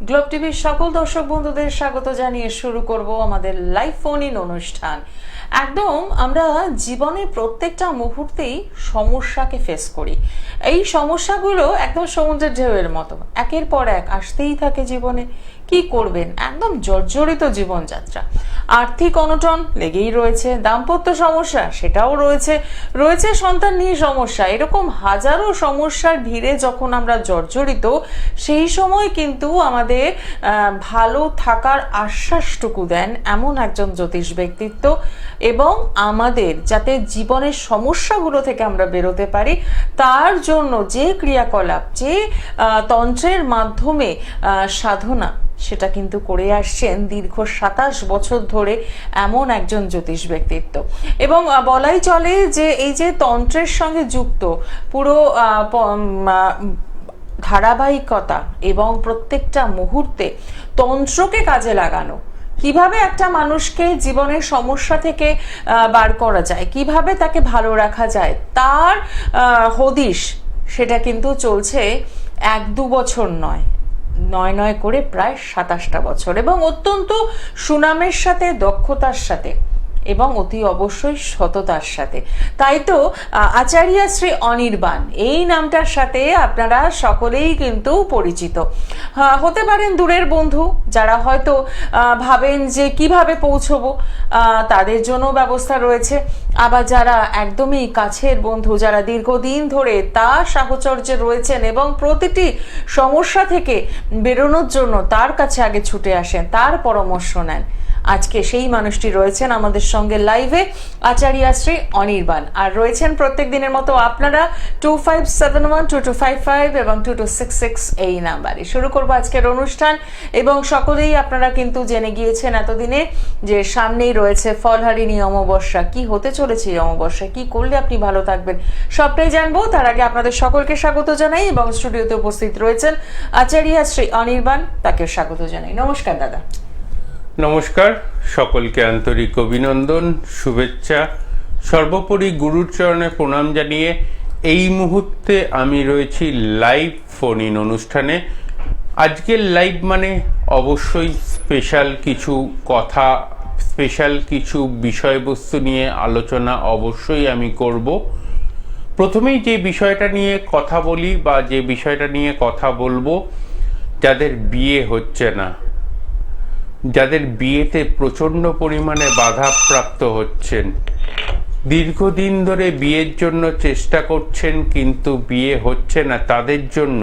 Globe টিভির সকল দর্শক বন্ধুদের স্বাগত জানিয়ে শুরু করব আমাদের লাইভ ফোন ইন অনুষ্ঠান। একদম আমরা জীবনে প্রত্যেকটা মুহূর্তেই সমস্যাকে ফেস করি। এই সমস্যাগুলো একদম সমুদ্রের ঢেউয়ের মতো একের পর এক আসতেই থাকে জীবনে। কি করবেন, একদম জর্জরিত জীবনযাত্রা, আর্থিক অনটন লেগেই রয়েছে, দাম্পত্য সমস্যা সেটাও রয়েছে, রয়েছে সন্তান নিয়ে সমস্যা। এরকম হাজারো সমস্যার ভিড়ে যখন আমরা জর্জরিত, সেই সময় কিন্তু আমাদের ভালো থাকার আশ্বাসটুকু দেন এমন একজন জ্যোতিষ ব্যক্তিত্ব, এবং আমাদের যাতে জীবনের সমস্যাগুলো থেকে আমরা বেরোতে পারি তার জন্য যে ক্রিয়াকলাপ, যে তন্ত্রের মাধ্যমে সাধনা, সেটা কিন্তু করে আসছেন দীর্ঘ 27 বছর ধরে এমন একজন জ্যোতিষ ব্যক্তিত্ব। এবং বলাই চলে যে এই যে তন্ত্রের সঙ্গে যুক্ত পুরো ধারাবাহিকতা এবং প্রত্যেকটা মুহূর্তে তন্ত্রকে কাজে লাগানো, কিভাবে একটা মানুষকে জীবনের সমস্যা থেকে বার করা যায়, কিভাবে তাকে ভালো রাখা যায়, তার হদিশ সেটা কিন্তু চলছে 1-2 বছর নয়, নয় করে প্রায় 27টা বছর, এবং অত্যন্ত সুনামের সাথে, দক্ষতার সাথে এবং অতি অবশ্যই সততার সাথে। তাই তো আচার্য শ্রী অনির্বাণ এই নামটার সাথে আপনারা সকলেই কিন্তু পরিচিত। হতে পারেন দূরের বন্ধু, যারা হয়তো ভাবেন যে কিভাবে পৌঁছবো, তাদের জন্য ব্যবস্থা রয়েছে। আবার যারা একদমই কাছের বন্ধু, যারা দীর্ঘদিন ধরে তার সাহচর্যে রয়েছেন এবং প্রতিটি সমস্যা থেকে বেরোনোর জন্য তার কাছে আগে ছুটে আসেন, তার পরামর্শ নেন, আজকে সেই মানুষটি রয়েছেন আমাদের সঙ্গে লাইভে, আচার্য শ্রী অনির্বাণ। আর রয়েছেন প্রত্যেক দিনের মতো আপনারা 25712255 এবং 2266 এই নাম্বারে। শুরু করবো আজকের অনুষ্ঠান, এবং সকলেই আপনারা কিন্তু জেনে গিয়েছেন এতদিনে যে সামনেই রয়েছে ফলহারিণী অমাবস্যা। কি হতে চলেছে এই অমাবস্যা, কি করলে আপনি ভালো থাকবেন, সবটাই জানবো। তার আগে আপনাদের সকলকে স্বাগত জানাই, এবং স্টুডিওতে উপস্থিত রয়েছেন আচার্য শ্রী অনির্বাণ, তাকে স্বাগত জানাই। নমস্কার দাদা। নমস্কার, সকলকে আন্তরিক অভিনন্দন, শুভেচ্ছা। সর্বোপরি গুরুর চরণে প্রণাম জানিয়ে এই মুহূর্তে আমি রয়েছি লাইভ ফোন ইন অনুষ্ঠানে। আজকের লাইভ মানে অবশ্যই স্পেশাল কিছু কথা, স্পেশাল কিছু বিষয়বস্তু নিয়ে আলোচনা অবশ্যই আমি করব। প্রথমেই যে বিষয়টা নিয়ে কথা বলি বা যে বিষয়টা নিয়ে কথা বলবো, যাদের বিয়ে হচ্ছে না, যাদের বিয়েতে প্রচণ্ড পরিমাণে বাধাপ্রাপ্ত হচ্ছেন, দীর্ঘদিন ধরে বিয়ের জন্য চেষ্টা করছেন কিন্তু বিয়ে হচ্ছে না, তাদের জন্য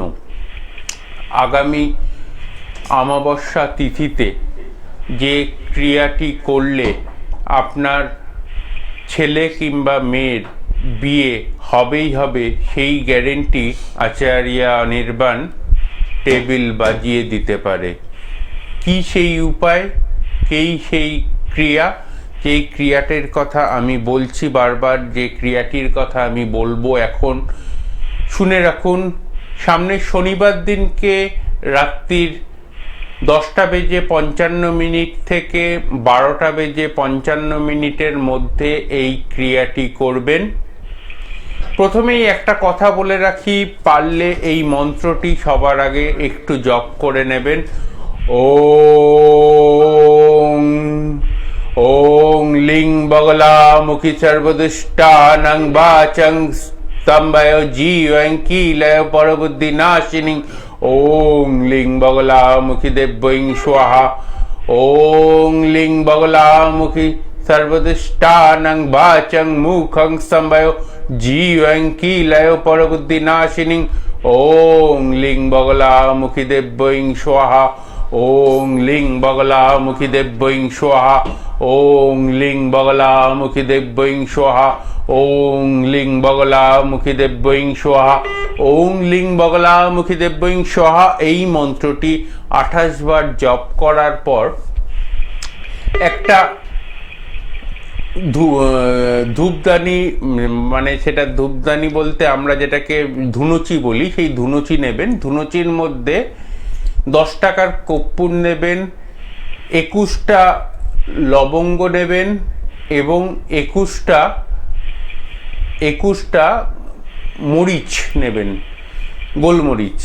আগামী অমাবস্যা তিথিতে যে ক্রিয়াটি করলে আপনার ছেলে কিংবা মেয়ের বিয়ে হবেই হবে, সেই গ্যারেন্টি আচার্য অনির্বাণ টেবিল বাজিয়ে দিতে পারে। কি সেই উপায়, কেই সেই ক্রিয়া, যেই ক্রিয়াটির কথা আমি বলছি বারবার, যে ক্রিয়াটির কথা আমি বলবো এখন, শুনে রাখুন। সামনের শনিবার দিনকে রাত্রির 10:55 থেকে 12:55 মধ্যে এই ক্রিয়াটি করবেন। প্রথমেই একটা কথা বলে রাখি, পারলে এই মন্ত্রটি সবার আগে একটু জপ করে নেবেন। ওং ওং লিং বগলামুখী সর্বদুষ্টানাং বাচং স্তম্ভয় জীবং কিলয় পরবুদ্ধি নাশিনী। ওং লিং বগলামুখী দেব্যং স্বাহা। ওং লিং বগলামুখী সর্বদুষ্টানাং বাচং মুখং স্তম্ভয় জীবং কিলয় পরবুদ্ধি নাশিনী। ওং লিং বগলামুখী দেব্যং স্বাহা। ওং লিং বগলামুখী দেব্যং স্বাহা। ওং লিং বগলামুখী দেব্যং স্বাহা। ওং লিং বগলামুখী দেব্যং স্বাহা। ওং লিং বগলামুখী দেব্যং স্বাহা। এই মন্ত্রটি 28 বার জপ করার পর একটা ধূপদানি, মানে সেটা ধূপদানি বলতে আমরা যেটাকে ধুনুচি বলি, সেই ধুনুচি নেবেন। ধুনুচির মধ্যে 10 টাকার কর্পূর নেবেন, 21টা লবঙ্গ নেবেন এবং 21টা মরিচ নেবেন, গোলমরিচ।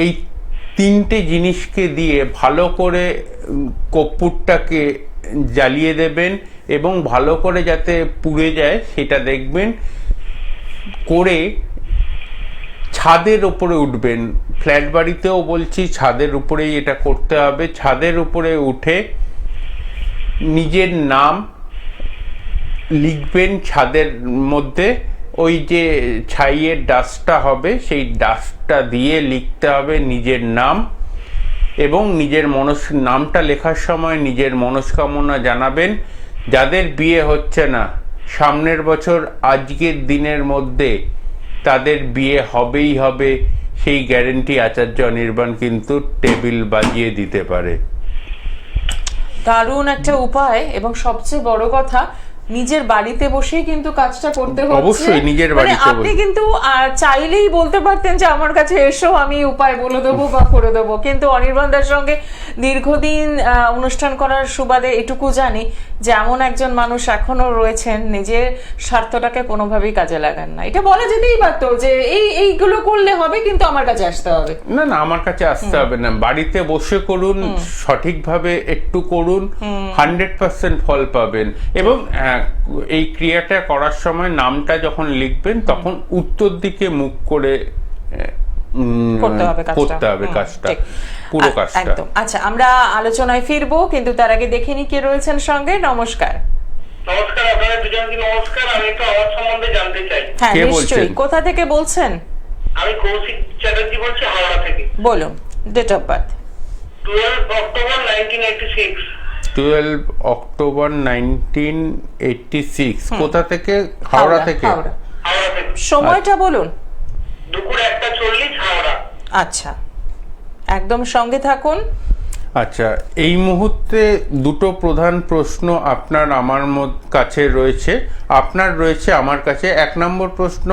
এই তিনটে জিনিসকে দিয়ে ভালো করে কর্পূরটাকে জ্বালিয়ে দেবেন এবং ভালো করে যাতে পুড়ে যায় সেটা দেখবেন করে ছাদের উপরে উঠবেন। ফ্ল্যাট বাড়িতেও বলছি ছাদের উপরেই এটা করতে হবে। ছাদের উপরে উঠে নিজের নাম লিখবেন ছাদের মধ্যে, ওই যে ছাইয়ের ডাস্টটা হবে সেই ডাস্টটা দিয়ে লিখতে হবে নিজের নাম, এবং নিজের নামটা লেখার সময় নিজের মনস্কামনা জানাবেন। যাদের বিয়ে হচ্ছে না সামনের বছর আজকের দিনের মধ্যে তাদের বিয়ে হবেই হবে, সেই গ্যারেন্টি আচার্য অনির্বাণ কিন্তু টেবিল বাজিয়ে দিতে পারে। দারুণ একটা উপায়, এবং সবচেয়ে বড় কথা নিজের বাড়িতে বসেই কিন্তু কাজটা করতে হচ্ছে। অবশ্যই নিজের বাড়িতে আপনি কিন্তু চাইলেই বলতে পারতেন যে আমার কাছে এসো, আমি উপায় বলে দেবো বা করে দেবো, কিন্তু অনির্বাণ দার সঙ্গে দীর্ঘদিন অনুষ্ঠান করার সুবাদে এটুকু জানি যে এমন একজন মানুষ এখনো রয়েছেন নিজের স্বার্থটাকে কোনোভাবেই কাজে লাগান না। এটা বলা যেতেই পারতো যে এইগুলো করলে হবে, কিন্তু আমার কাছে আসতে হবে। না না, আমার কাছে আসতে হবে না, বাড়িতে বসে করুন, সঠিকভাবে একটু করুন, 100% ফল পাবেন। এবং এই ক্রিয়াটা করার সময় নামটা যখন লিখবেন তখন উত্তর দিকে মুখ করে করতে হবে কাজটা, পুরো কাজটা। একদম। আচ্ছা, আমরা আলোচনায় ফিরবো, কিন্তু তার আগে দেখে নি কে রয়েছেন সঙ্গে। নমস্কার। নমস্কার, আপনারা দুজনকে নমস্কার। আমি একটু আমার সম্বন্ধে জানতে চাই। হ্যাঁ, কে নিশ্চয়ই। বলছেন? কোথা থেকে বলছেন? আমি কৌশিক চ্যাটার্জি বলছি, হাওড়া থেকে। বলুন, date of birth. 12 October 1986। 12 October 1986। কোথা থেকে? হাওড়া থেকে। হাওড়া। হাওড়া থেকে। সময়টা বলুন। দুপুর 1:40 হাওড়া। আচ্ছা, একদম সঙ্গে থাকুন। আচ্ছা, এই মুহূর্তে দুটো প্রধান প্রশ্ন আপনার আমার কাছে রয়েছে, আপনার রয়েছে আমার কাছে। 1 নম্বর প্রশ্ন,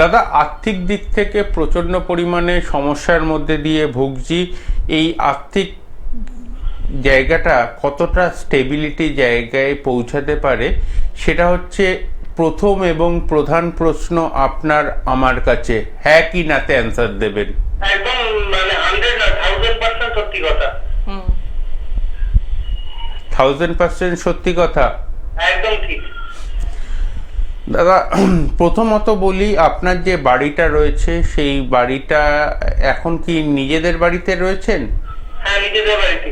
দাদা আর্থিক দিক থেকে প্রচণ্ড পরিমাণে সমস্যার মধ্যে দিয়ে ভুগছি, এই আর্থিক জায়গাটা কতটা স্টেবিলিটি জায়গায় পৌঁছাতে পারে, সেটা হচ্ছে প্রথম এবং প্রধান প্রশ্ন আপনার আমার কাছে। হ্যাঁ কি নাতে অ্যান্সার দেবেন। একদম মানে 100 না 1000% সত্যি কথা। 1000% সত্যি কথা। একদম ঠিক। দাদা প্রথমত বলি, আপনার যে বাড়িটা রয়েছে সেই বাড়িটা এখন কি নিজেদের বাড়িতে রয়েছেন? হ্যাঁ, নিজেদের বাড়িতে।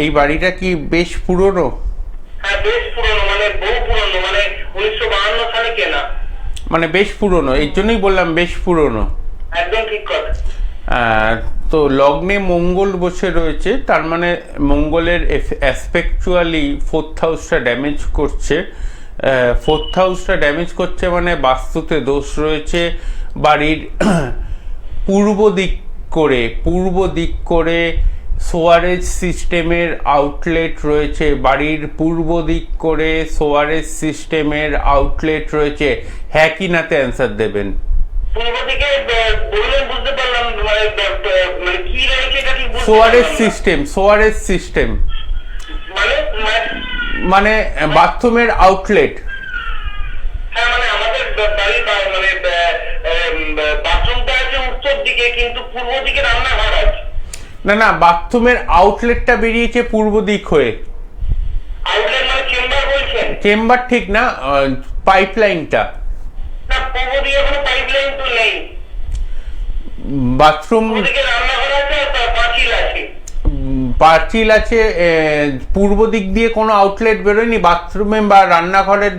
এই বাড়িটা কি বেশ পুরনো? হ্যাঁ, বেশ পুরনো, মানে বহু পুরনো, মানে 1952 সালে কেনা। মানে বেশ পুরনো, এই জন্যই বললাম বেশ পুরনো। একদম ঠিক কথা। তো লগ্নে মঙ্গল বসে রয়েছে, তার মানে মঙ্গলের অ্যাসপেকচুয়ালি 4th হাউসটা ড্যামেজ করছে। 4th হাউসটা ড্যামেজ করছে মানে বাস্তুতে দোষ রয়েছে। বাড়ির পূর্ব দিক করে সোয়ারেজ সিস্টেমের আউটলেট রয়েছে, বাড়ির পূর্ব দিক করে সোয়ারেজ সিস্টেমের আউটলেট রয়েছে। হ্যাঁ কি নাতে অ্যান্সার দেবেন। পূর্ব দিকে বললেন, বুঝতে পারলাম, মানে কি রয়েছে এটা ঠিক বুঝতে সোয়ারেজ পারলাম না। সিস্টেম মানে মানে বাথরুমের আউটলেট। হ্যাঁ, মানে আমাদের বাড়ির মানে বাথরুমটা আছে উত্তর দিকে, কিন্তু পূর্ব দিকে রান্নাঘর আছে। না, বাথরুমের আউটলেটটা বেরিয়েছে পূর্ব দিক হয়ে। আউটলেট মানে চেম্বার বলছেন? চেম্বার ঠিক না, পাইপলাইনটা। না, পূর্ব দিকে কোনো পাইপলাইন তো নেই। বাথরুম পূর্ব দিকে রান্নাঘর আছে আর পাঁচিল আছে। পাঁচিল আছে, পূর্ব দিক দিয়ে কোনো আউটলেট বেরোয়নি বাথরুমে বা রান্নাঘরের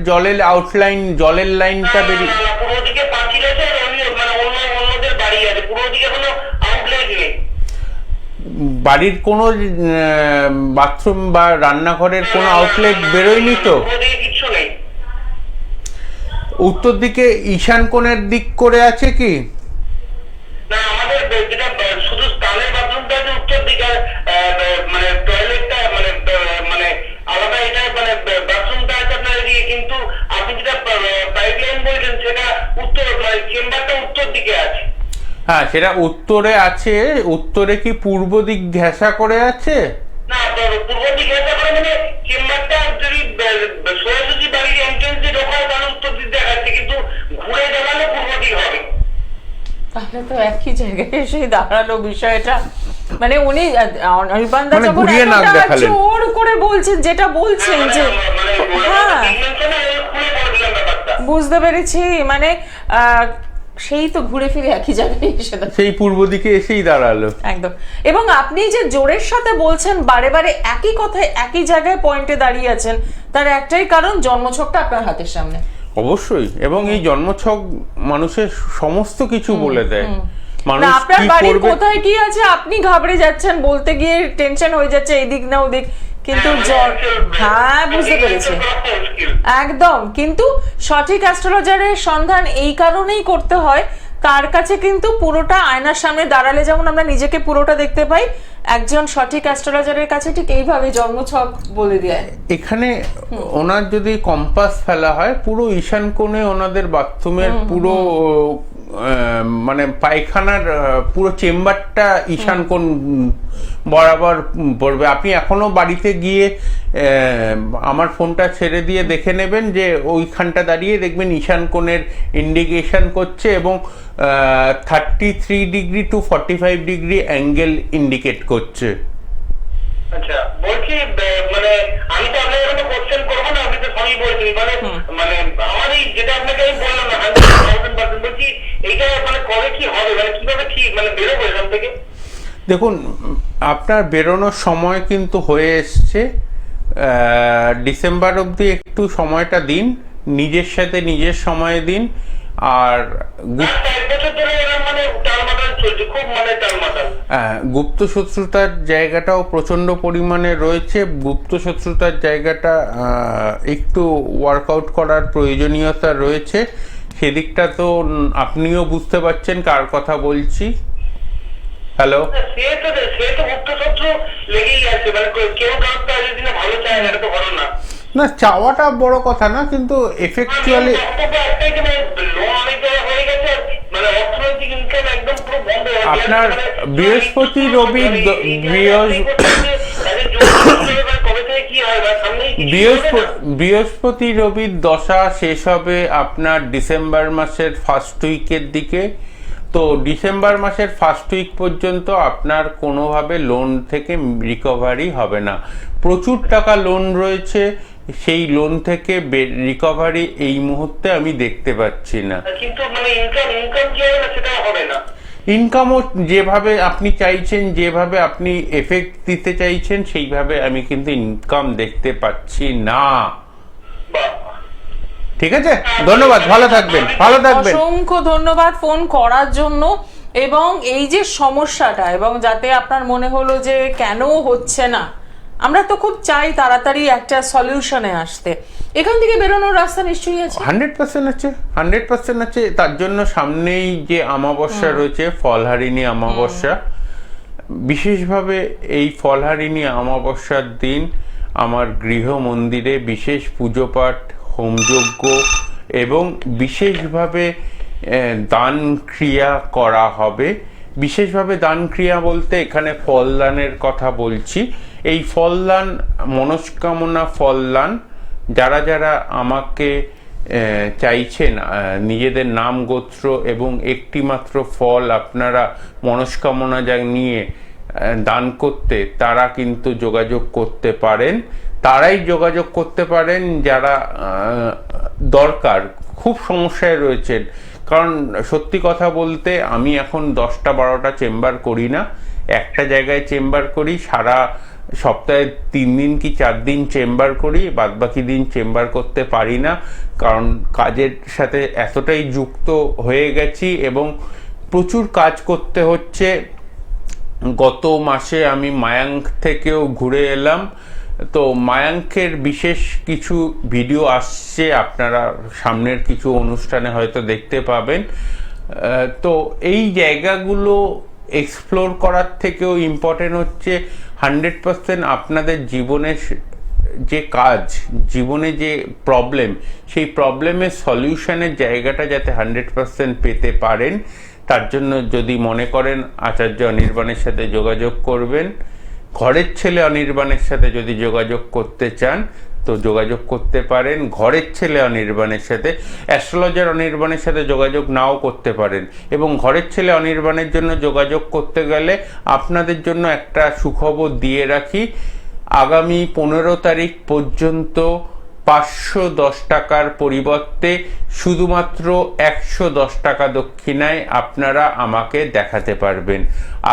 জলের লাইনটা বেরিয়ে। পূর্ব দিকে পাঁচিল আছে আর মানে অন্যদের বাড়ি আছে, পূর্ব দিকে কোনো আউটলেট নেই। বাড়ির কোনো বাথরুম বা রান্নাঘরের কোনো আউটলেট বেরোয়নি তো? পূর্ব দিকে কিচ্ছু নেই। উত্তর দিকে ঈশান কোণের দিক করে আছে কি? না, আমাদের যেটা শুধু স্থানের বাথরুমটা আছে উত্তর দিকে, মানে টয়লেটটা মানে আলাদা, এটা মানে বাথরুমটা আছে আপনার এদিকে, কিন্তু আপনি যেটা পাইপলাইন বলছেন সেটা উত্তর, মানে চেম্বারটা উত্তর দিকে আছে। হ্যাঁ, সেটা উত্তরে আছে। উত্তরে কি পূর্ব দিক ঘেঁষা করে আছে? না, পূর্ব দিকে ঘেঁষা করে, মানে চেম্বারটা যদি সোজাসুজি বাড়ির এন্ট্রেন্স দিয়ে ঢোকা হয় তাহলে উত্তর দিক দেখাচ্ছে, কিন্তু ঘুরে দেখালে পূর্ব দিক হবে। তাহলে তো একই জায়গায় এসে দাঁড়ালো বিষয়টা। মানে উনি অনির্বাণ দা মানে যখন ঘুরিয়ে নাক এতটা দেখালেন। জোর করে বলছেন, যেটা বলছেন যে হ্যাঁ বুঝতে পেরেছি, মানে সেই তো ঘুরে ফিরে একই জায়গায় এসে দাঁড়ালো। সেই পূর্ব দিকে এসেই দাঁড়ালো একদম। এবং আপনি যে জোরের সাথে বলছেন, বারে বারে একই কথায় একই জায়গায় পয়েন্টে দাঁড়িয়ে আছেন, তার একটাই কারণ, জন্মছকটা আপনার হাতের সামনে। অবশ্যই। এবং এই জন্মছক মানুষের সমস্ত কিছু বলে দেয়। মানুষ না, আপনার কি বাড়ির করবে কোথায় কি আছে আপনি ঘাবড়ে যাচ্ছেন, বলতে গিয়ে টেনশন হয়ে যাচ্ছে এদিক না ওদিক, কিন্তু হ্যাঁ বুঝতে পেরেছি একদম। কিন্তু সঠিক অ্যাস্ট্রোলজারের সন্ধান এই কারণেই করতে হয়, তার কাছে কিন্তু পুরোটা আয়নার সামনে দাঁড়ালে যেমন আমরা নিজেকে পুরোটা দেখতে পাই, একজন সঠিক অ্যাস্ট্রোলজারের কাছে ঠিক এইভাবে জন্মছক বলে দেয়। এখানে ওনার যদি কম্পাস ফেলা হয়, পুরো ঈশান কোণে ওনাদের বাথরুমের পুরো মানে পায়খানার পুরো চেম্বারটা ঈশান কোণ বরাবর পড়বে। আপনি এখনো বাড়িতে গিয়ে আমার ফোনটা ছেড়ে দিয়ে দেখে নেবেন যে ওইখানটা দাঁড়িয়ে দেখবেন ঈশান কোণের ইন্ডিকেশন করছে এবং 33 degree to 45 degree angle indicate করছে। আচ্ছা, বলছি মানে আমি তো আপনাকে কোনো কোশ্চেন করবো না, আপনি তো সবই বলছেন। মানে আমার এই যেটা আপনাকে আমি বললাম না 100% বলছি, এইটা মানে কবে কি হবে, মানে কিভাবে ঠিক মানে বেরোবো এখান থেকে? দেখুন, আপনার বেরোনোর সময় কিন্তু হয়ে এসছে। ডিসেম্বর অবধি একটু সময়টা দিন, নিজের সাথে নিজের সময় দিন। আর গুপ্ত শত্রুতার জায়গাটাও প্রচন্ড পরিমাণে রয়েছে। গুপ্ত শত্রুতার জায়গাটা একটু ওয়ার্কআউট করার প্রয়োজনীয়তা রয়েছে। সেদিকটা তো আপনিও বুঝতে পারছেন কার কথা বলছি। হ্যালো, না চাওয়াটা বড় কথা না, কিন্তু এফেক্চুয়ালি আপনার বৃহস্পতি রবি বৃহস্পতি রবির দশা শেষ হবে আপনার ডিসেম্বর মাসের ফার্স্ট উইকের দিকে। তো ডিসেম্বর মাসের ফার্স্ট উইক পর্যন্ত আপনার কোনোভাবে লোন থেকে রিকভারি হবে না। প্রচুর টাকা লোন রয়েছে, সেই লোন থেকে রিকভারি এই মুহূর্তে আমি দেখতে পাচ্ছি না। কিন্তু মানে ইনকাম কি হবে না সেটা হবে না। ইনকামও যেভাবে আপনি চাইছেন, যেভাবে আপনি এফেক্ট দিতে চাইছেন, সেইভাবে আমি কিন্তু ইনকাম দেখতে পাচ্ছি না। ঠিক আছে, ধন্যবাদ, ভালো থাকবেন, ভালো থাকবেন। অসংখ্য ধন্যবাদ ফোন করার জন্য। এবং এই যে সমস্যাটা, এবং যাতে আপনার মনে হলো যে কেন হচ্ছে না, আমরা তো খুব চাই তাড়াতাড়ি একটা সলিউশনে আসতে। এখান থেকে বেরোনোর রাস্তা নিশ্চয়ই আছে, 100% আছে, 100% আছে। তার জন্য সামনেই যে অমাবস্যা রয়েছে, ফলহারিণী অমাবস্যা, বিশেষভাবে এই ফলহারিণী অমাবস্যার দিন আমার গৃহ মন্দিরে বিশেষ পুজো পাঠ, হোমযজ্ঞ এবং বিশেষভাবে দান ক্রিয়া করা হবে। বিশেষভাবে দান ক্রিয়া বলতে এখানে ফলদানের কথা বলছি। এই ফলদান মনস্কামনা ফলদান, যারা যারা আমাকে চাইছেন নিজেদের নাম গোত্র এবং একটি মাত্র ফল আপনারা মনস্কামনা নিয়ে দান করতে, তারা কিন্তু যোগাযোগ করতে পারেন। তারাই যোগাযোগ করতে পারেন যারা দরকার, খুব সমস্যায় রয়েছেন। কারণ সত্যি কথা বলতে আমি এখন 10টা-12টা চেম্বার করি না, একটা জায়গায় চেম্বার করি। সারা সপ্তাহে 3 দিন কি 4 দিন চেম্বার করি, বাদবাকি দিন চেম্বার করতে পারি না, কারণ কাজের সাথে এতটাই যুক্ত হয়ে গেছি এবং প্রচুর কাজ করতে হচ্ছে। গত মাসে আমি মায়াঙ্ক থেকেও ঘুরে এলাম, তো মায়াঙ্কের বিশেষ কিছু ভিডিও আসছে, আপনারা সামনের কিছু অনুষ্ঠানে হয়তো দেখতে পাবেন। তো এই জায়গাগুলো এক্সপ্লোর করার থেকেও ইম্পর্টেন্ট হচ্ছে 100% আপনাদের জীবনের যে কাজ, জীবনে যে প্রবলেম, সেই প্রবলেমের সলিউশনের জায়গাটা যাতে 100% পেতে পারেন। তার জন্য যদি মনে করেন আচার্য অনির্বাণের সাথে যোগাযোগ করবেন, ঘরের ছেলে অনির্বাণের সাথে যদি যোগাযোগ করতে চান তো যোগাযোগ করতে পারেন, ঘরের ছেলে অনির্বাণের সাথে। অ্যাস্ট্রোলজার অনির্বাণের সাথে যোগাযোগ নাও করতে পারেন। এবং ঘরের ছেলে অনির্বাণের জন্য যোগাযোগ করতে গেলে আপনাদের জন্য একটা সুখবর দিয়ে রাখি, আগামী 15 তারিখ পর্যন্ত 510 টাকার পরিবর্তে শুধুমাত্র 110 টাকা দক্ষিণায় আপনারা আমাকে দেখাতে পারবেন।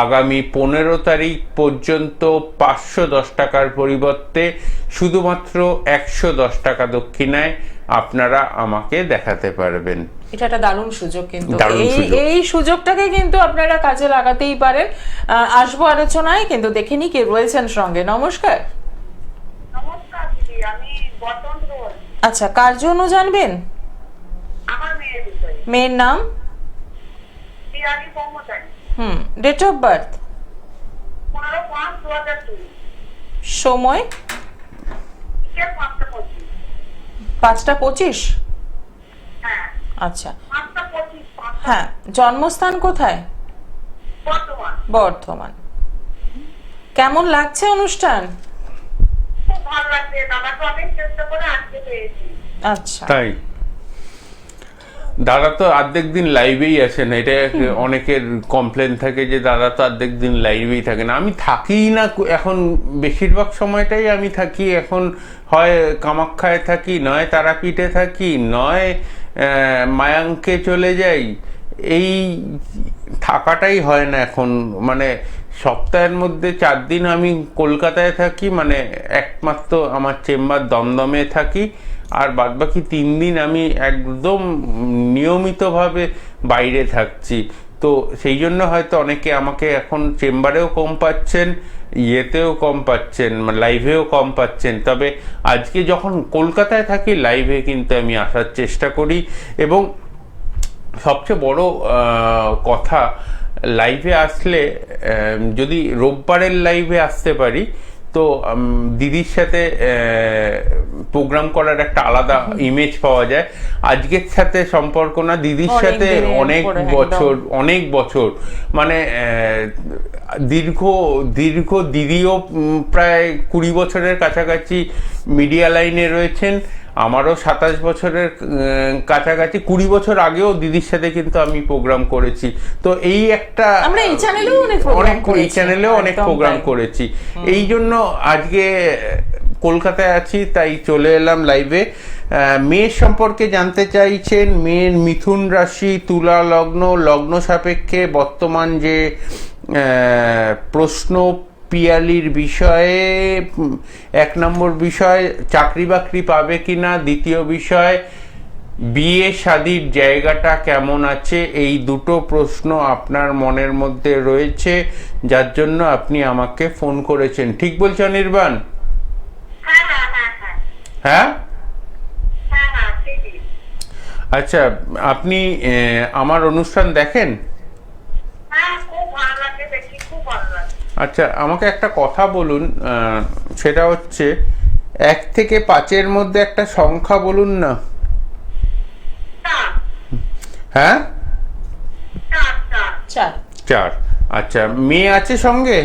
আগামী 15 তারিখ পর্যন্ত 510 টাকার পরিবর্তে শুধুমাত্র 110 টাকা দক্ষিণায় আপনারা আমাকে দেখাতে পারবেন। এটা একটা দারুণ সুযোগ, কিন্তু দারুণ সুযোগ। এই সুযোগটাকে কিন্তু আপনারা কাজে লাগাতেই পারেন। আসবো আলোচনায়, কিন্তু দেখে নি কে রয়েছেন সঙ্গে। নমস্কার। নমস্কার দিদি, আমি বর্তমান বলছি। আচ্ছা, কার জন্য জানবেন? আমার মেয়ের বিষয়ে। মেয়ের নাম? Piyali Mamtani. Date of birth? 15/5/2002। সময়? 5:25। 5:25? হ্যাঁ, আচ্ছা, 5:25। হ্যাঁ। জন্মস্থান কোথায়? বর্তমান। বর্ধমান। কেমন লাগছে অনুষ্ঠান? খুব ভালো লাগছে, দাদাকে অনেক চেষ্টা করে আজকে পেয়েছি। আচ্ছা, তাই দাদা তো অর্ধেক দিন লাইভেই আসেন, এটা অনেকের কমপ্লেন থাকে যে দাদা তো অর্ধেক দিন লাইভেই থাকে না। আমি থাকিই না, এখন বেশিরভাগ সময়টাই আমি থাকি, এখন হয় কামাখ্যায় থাকি, নয় তারাপীঠে থাকি, নয় মায়াঙ্কে চলে যাই। এই থাকাটাই হয় না এখন, মানে সপ্তাহের মধ্যে 4 দিন আমি কলকাতায় থাকি, মানে একমাত্র আমার চেম্বার দমদমে থাকি, আর বাদবাকি 3 দিন আমি একদম নিয়মিতভাবে বাইরে থাকছি। তো সেই জন্য হয়তো অনেকে আমাকে এখন চেম্বারেও কম পাচ্ছেন, ইয়েতেও কম পাচ্ছেন, লাইভেও কম পাচ্ছেন। তবে আজকে যখন কলকাতায় থাকি লাইভে কিন্তু আমি আসার চেষ্টা করি। এবং সবচেয়ে বড় কথা, লাইভে আসলে যদি রোববারের লাইভে আসতে পারি তো দিদির সাথে প্রোগ্রাম করার একটা আলাদা ইমেজ পাওয়া যায়। আজকের সাথে সম্পর্ক না, দিদির সাথে অনেক বছর মানে দীর্ঘ দিদিও প্রায় 20 বছরের কাছাকাছি মিডিয়া লাইনে রয়েছেন। আমারও 27 বছরের কাছাকাছি, 20 বছর আগেও দিদির সাথে কিন্তু আমি প্রোগ্রাম করেছি। তো এই একটা আমরা এই চ্যানেলেও অনেক প্রোগ্রাম করেছি। এই জন্য আজকে কলকাতায় আছি, তাই চলে এলাম লাইভে। মেয়ের সম্পর্কে জানতে চাইছেন, মেয়ের মিথুন রাশি, তুলা লগ্ন, লগ্ন সাপেক্ষে বর্তমান যে প্রশ্ন পিয়ালির বিষয়ে, 1 নম্বর বিষয় চাকরি বাকরি পাবে কিনা, দ্বিতীয় বিষয় বিয়ে শাদীর জায়গাটা কেমন আছে। এই দুটো প্রশ্ন আপনার মনের মধ্যে রয়েছে, যার জন্য আপনি আমাকে ফোন করেছেন। ঠিক বলছি অনির্বাণ? হ্যাঁ, আচ্ছা, আপনি আমার অনুষ্ঠান দেখেন? আচ্ছা, আমাকে একটা কথা বলুন, সেটা হচ্ছে 1 থেকে 5-এর মধ্যে একটা সংখ্যা বলুন না। হ্যাঁ, 4। আচ্ছা, মেয়ে আছে সঙ্গে?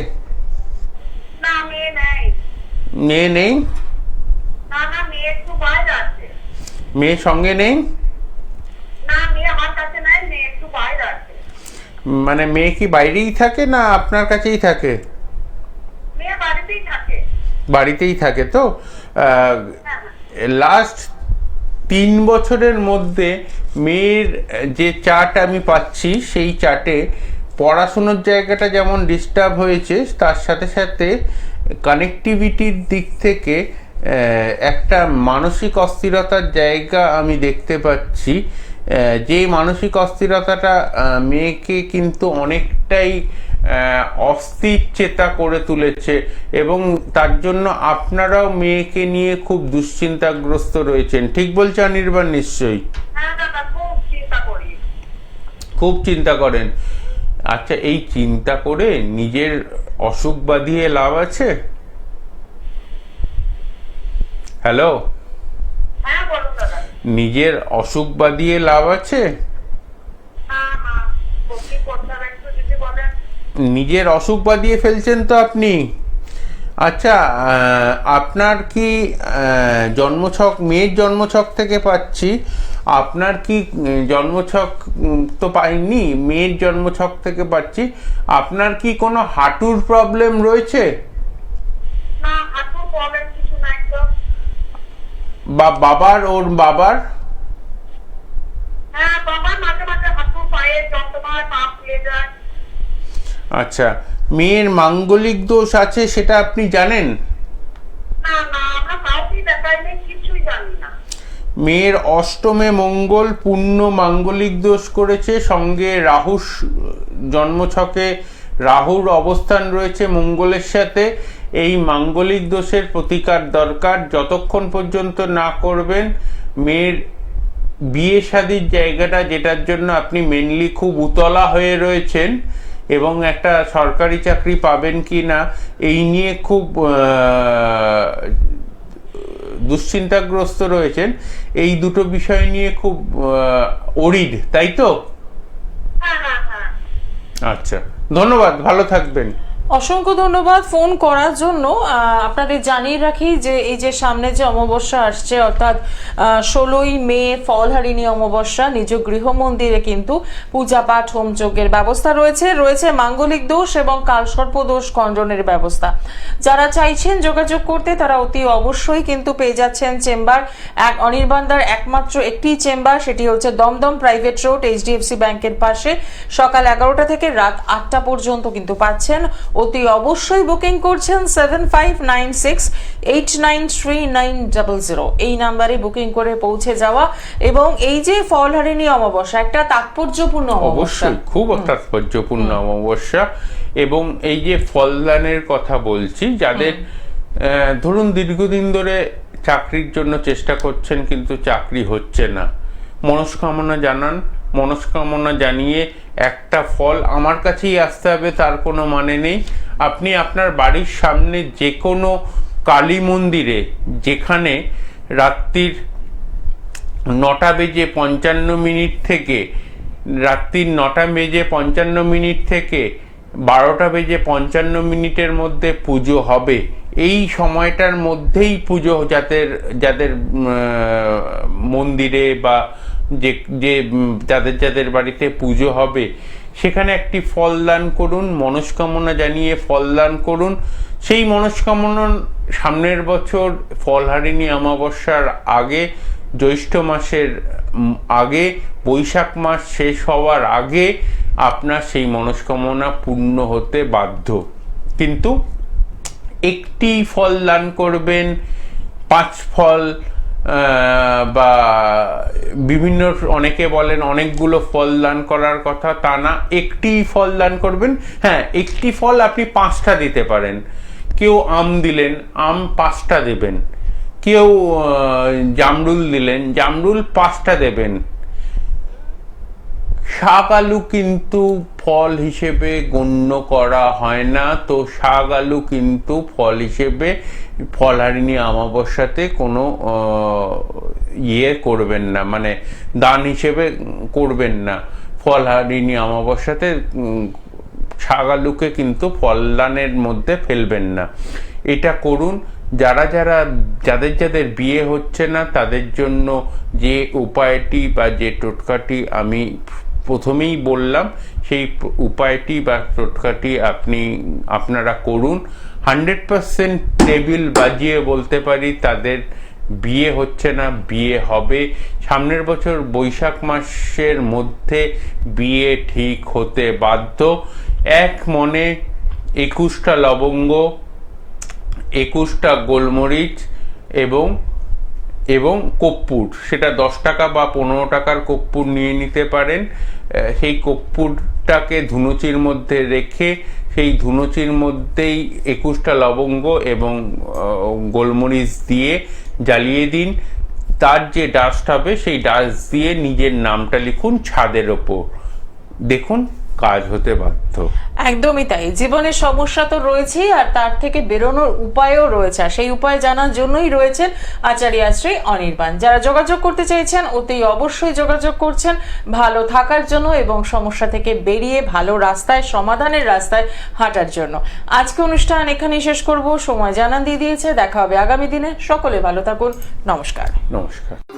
মেয়ে নেই? মেয়ে সঙ্গে নেই? মানে মেয়ে কি বাইরেই থাকে না আপনার কাছেই থাকে? বাড়িতেই থাকে। তো লাস্ট 3 বছরের মধ্যে মেয়ের যে চার্ট আমি পাচ্ছি, সেই চার্টে পড়াশুনোর জায়গাটা যেমন ডিস্টার্ব হয়েছে, তার সাথে সাথে কানেক্টিভিটির দিক থেকে একটা মানসিক অস্থিরতার জায়গা আমি দেখতে পাচ্ছি। যে মানসিক অস্থিরতাটা মেয়েকে কিন্তু অনেকটাই অস্থির চেতা করে তুলেছে, এবং তার জন্য আপনারাও মেয়েকে নিয়ে খুব দুশ্চিন্তাগ্রস্ত রয়েছেন। ঠিক বলছে অনির্বাণ? নিশ্চয়ই খুব চিন্তা করেন। আচ্ছা, এই চিন্তা করে নিজের অসুখ বাঁধিয়ে লাভ আছে? হ্যালো, নিজের অসুখ বাঁধিয়ে লাভ আছে? নিজের অসুখ বাঁধিয়ে ফেলছেন তো আপনি। আচ্ছা, আপনার কি জন্মছক, মেয়ের জন্মছক থেকে পাচ্ছি, আপনার কি জন্মছক তো পাইনি, মেয়ের জন্মছক থেকে পাচ্ছি, আপনার কি কোনো হাঁটুর প্রবলেম রয়েছে? না, হাঁটুর প্রবলেম কিছু নাই তো। বা বাবার, ওর বাবার? হ্যাঁ, বাবার মাঝে মাঝে হাঁটু পায়ের যন্ত্রণা, পা ফুলে যায়। আচ্ছা, মেয়ের মাঙ্গলিক দোষ আছে সেটা আপনি জানেন? না না, আমরা কাউকেই দেখাইনি, কিছুই জানি না। মেয়ের অষ্টমে মঙ্গল পূর্ণ মাঙ্গলিক দোষ করেছে, সঙ্গে রাহু জন্মছকে রাহুর অবস্থান রয়েছে মঙ্গলের সাথে। এই মাঙ্গলিক দোষের প্রতিকার দরকার। যতক্ষণ পর্যন্ত না করবেন মেয়ের বিয়ে শাদীর জায়গাটা, যেটার জন্য আপনি মেনলি খুব উতলা হয়ে রয়েছেন এবং একটা সরকারি চাকরি পাবেন কি না এই নিয়ে খুব দুশ্চিন্তাগ্রস্ত রয়েছেন, এই দুটো বিষয় নিয়ে খুব অরিড, তাই তো? হ্যাঁ হ্যাঁ হ্যাঁ। আচ্ছা, ধন্যবাদ, ভালো থাকবেন। অসংখ্য ধন্যবাদ ফোন করার জন্য। আপনাদের জানিয়ে রাখি যে এই যে সামনে যে অমাবস্যা আসছে, অর্থাৎ 16ই মে ফলহারিণী অমাবস্যা, নিজ গৃহ মন্দিরে কিন্তু পূজা পাঠ হোম যজ্ঞের ব্যবস্থা রয়েছে মাঙ্গলিক দোষ এবং কালসর্প দোষ খণ্ডনের ব্যবস্থা। যারা চাইছেন যোগাযোগ করতে তারা অতি অবশ্যই কিন্তু পেয়ে যাচ্ছেন চেম্বার। অনির্বাণদার একমাত্র একটি চেম্বার, সেটি হচ্ছে দমদম প্রাইভেট রোড, HDFC ব্যাংকের পাশে। সকাল 11টা থেকে রাত 8টা পর্যন্ত কিন্তু পাচ্ছেন। অতি অবশ্যই বুকিং করছেন 7596893900 এই নাম্বারে বুকিং করে পৌঁছে যাওয়া। এবং এই যে ফলহারিণী অমাবস্যা একটা তাৎপর্যপূর্ণ অমাবস্যা, অবশ্যই খুব তাৎপর্যপূর্ণ অমাবস্যা। এবং এই যে ফলদানের কথা বলছি, যাদের ধরুন দীর্ঘদিন ধরে চাকরির জন্য চেষ্টা করছেন কিন্তু চাকরি হচ্ছে না, মনস্কামনা জানান। মনস্কামনা জানিয়ে একটা ফল আমার কাছেই আসতে হবে তার কোনো মানে নেই। আপনি আপনার বাড়ির সামনে যে কোনো কালী মন্দিরে, যেখানে রাত্রির 9:55 থেকে রাত্রির 9:55 থেকে 12:55 মধ্যে পুজো হবে। এই সময়টার মধ্যেই পুজো, যাদের মন্দিরে বা যে যাদের বাড়িতে পুজো হবে সেখানে একটি ফল দান করুন, মনস্কামনা জানিয়ে ফল দান করুন। সেই মনস্কামনা সামনের বছর ফলহারিণী অমাবস্যার আগে, জ্যৈষ্ঠ মাসের আগে, বৈশাখ মাস শেষ হওয়ার আগে আপনার সেই মনস্কামনা পূর্ণ হতে বাধ্য। কিন্তু একটি ফল দান করবেন, 5 ফল বা বিভিন্ন, অনেকে বলেন অনেকগুলো ফল দান করার কথা, তা না, একটি ফল দান করবেন। হ্যাঁ, একটি ফল আপনি 5টা দিতে পারেন। কেউ আম দিলেন, আম 5টা দেবেন। কেউ জামরুল দিলেন, জামরুল 5টা দেবেন। শাক আলু কিন্তু ফল হিসেবে গণ্য করা হয় না, তো শাক আলু কিন্তু ফল হিসেবে ফলহারিণী অমাবস্যাতে কোনো করবেন না, মানে দান হিসেবে করবেন না। ফলহারিণী অমাবস্যাতে শাক আলুকে কিন্তু ফলদানের মধ্যে ফেলবেন না, এটা করুন। যাদের বিয়ে হচ্ছে না তাদের জন্য যে উপায়টি বা যে টোটকাটি আমি প্রথমেই বললাম, সেই উপায়টি বা টোটকাটি আপনারা করুন। 100% টেবিল বাজিয়ে বলতে পারি তাদের বিয়ে হচ্ছে না, বিয়ে হবে। সামনের বছর বৈশাখ মাসের মধ্যে বিয়ে ঠিক হতে বাধ্য। এক মনে 21টা লবঙ্গ, 21টা গোলমরিচ এবং কর্পূর, সেটা 10 টাকা বা 15 টাকার কর্পূর নিয়ে নিতে পারেন। সেই কর্পূরটাকে ধুনুচির মধ্যে রেখে সেই ধুনুচির মধ্যেই 21টা লবঙ্গ এবং গোলমরিচ দিয়ে জ্বালিয়ে দিন। তার যে ডাস্ট হবে সেই ডাস্ট দিয়ে নিজের নামটা লিখুন ছাদের ওপর। দেখুন কাজ হতে বাধ্য। একদমই তাই, জীবনের সমস্যা তো রয়েছেই, আর তার থেকে বেরোনোর উপায়ও রয়েছে, আর সেই উপায় জানার জন্যই রয়েছেন আচার্যাশ্রী অনির্বাণ। যারা যোগাযোগ করতে চাইছেন অতি অবশ্যই যোগাযোগ করছেন ভালো থাকার জন্য এবং সমস্যা থেকে বেরিয়ে ভালো রাস্তায়, সমাধানের রাস্তায় হাঁটার জন্য। আজকে অনুষ্ঠান এখানেই শেষ করব, সময় জানান দিয়ে দিয়েছে, দেখা হবে আগামী দিনে। সকলে ভালো থাকুন, নমস্কার। নমস্কার।